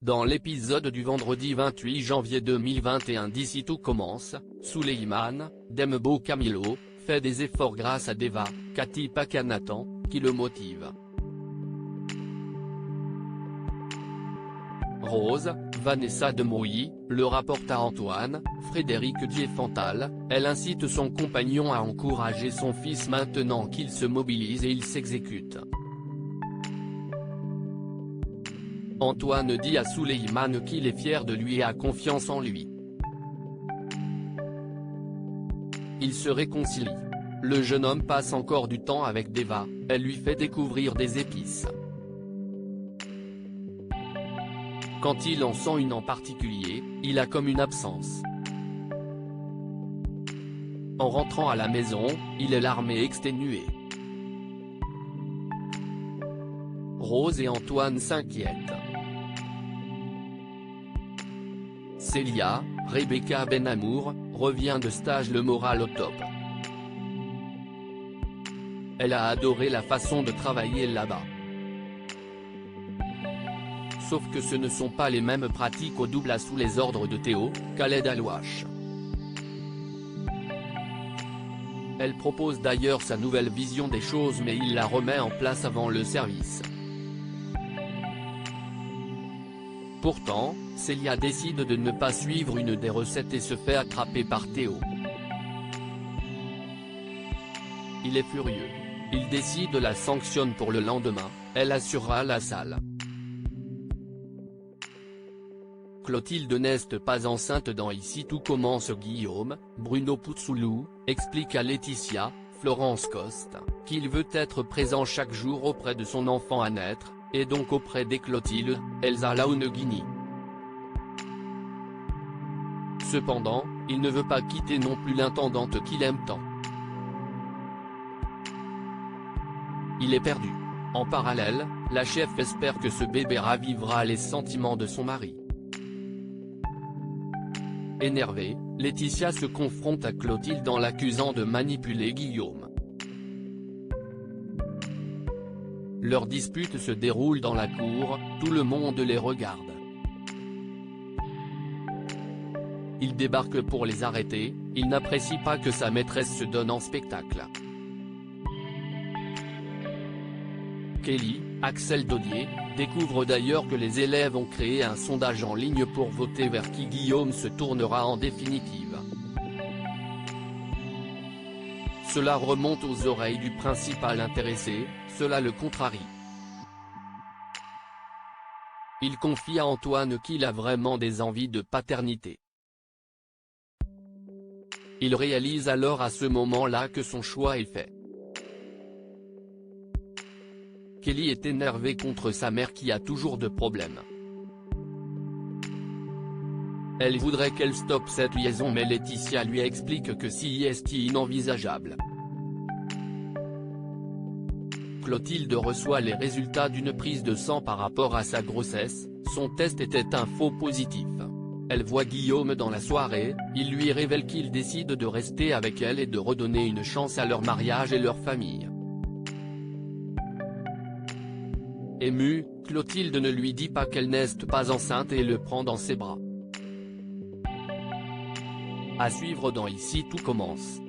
Dans l'épisode du vendredi 28 janvier 2021 d'Ici tout commence, Souleyman, Dembo Camilo, fait des efforts grâce à Deva, Cathy Pakanatan, qui le motive. Rose, Vanessa Demouy, le rapporte à Antoine, Frédéric Diefental, elle incite son compagnon à encourager son fils maintenant qu'il se mobilise et il s'exécute. Antoine dit à Souleyman qu'il est fier de lui et a confiance en lui. Ils se réconcilient. Le jeune homme passe encore du temps avec Deva, elle lui fait découvrir des épices. Quand il en sent une en particulier, il a comme une absence. En rentrant à la maison, il est larmé et exténué. Rose et Antoine s'inquiètent. Célia, Rebecca Benamour, revient de stage le moral au top. Elle a adoré la façon de travailler là-bas. Sauf que ce ne sont pas les mêmes pratiques au double A sous les ordres de Théo, Khaled Alouache. Elle propose d'ailleurs sa nouvelle vision des choses mais il la remet en place avant le service. Pourtant, Célia décide de ne pas suivre une des recettes et se fait attraper par Théo. Il est furieux. Il décide la sanctionne pour le lendemain, elle assurera la salle. Clotilde n'est pas enceinte dans Ici tout commence. Guillaume, Bruno Puzoulou, explique à Laetitia, Florence Coste, qu'il veut être présent chaque jour auprès de son enfant à naître, et donc auprès des Clotilde, Elsa Laouneguini. Cependant, il ne veut pas quitter non plus l'intendante qu'il aime tant. Il est perdu. En parallèle, la chef espère que ce bébé ravivera les sentiments de son mari. Énervée, Laetitia se confronte à Clotilde en l'accusant de manipuler Guillaume. Leur dispute se déroule dans la cour, tout le monde les regarde. Il débarque pour les arrêter, il n'apprécie pas que sa maîtresse se donne en spectacle. Kelly, Axel Daudier, découvre d'ailleurs que les élèves ont créé un sondage en ligne pour voter vers qui Guillaume se tournera en définitive. Cela remonte aux oreilles du principal intéressé, cela le contrarie. Il confie à Antoine qu'il a vraiment des envies de paternité. Il réalise alors à ce moment-là que son choix est fait. Kelly est énervée contre sa mère qui a toujours de problèmes. Elle voudrait qu'elle stoppe cette liaison mais Laetitia lui explique que c'est inenvisageable. Clotilde reçoit les résultats d'une prise de sang par rapport à sa grossesse, son test était un faux positif. Elle voit Guillaume dans la soirée, il lui révèle qu'il décide de rester avec elle et de redonner une chance à leur mariage et leur famille. Émue, Clotilde ne lui dit pas qu'elle n'est pas enceinte et le prend dans ses bras. À suivre dans Ici tout commence.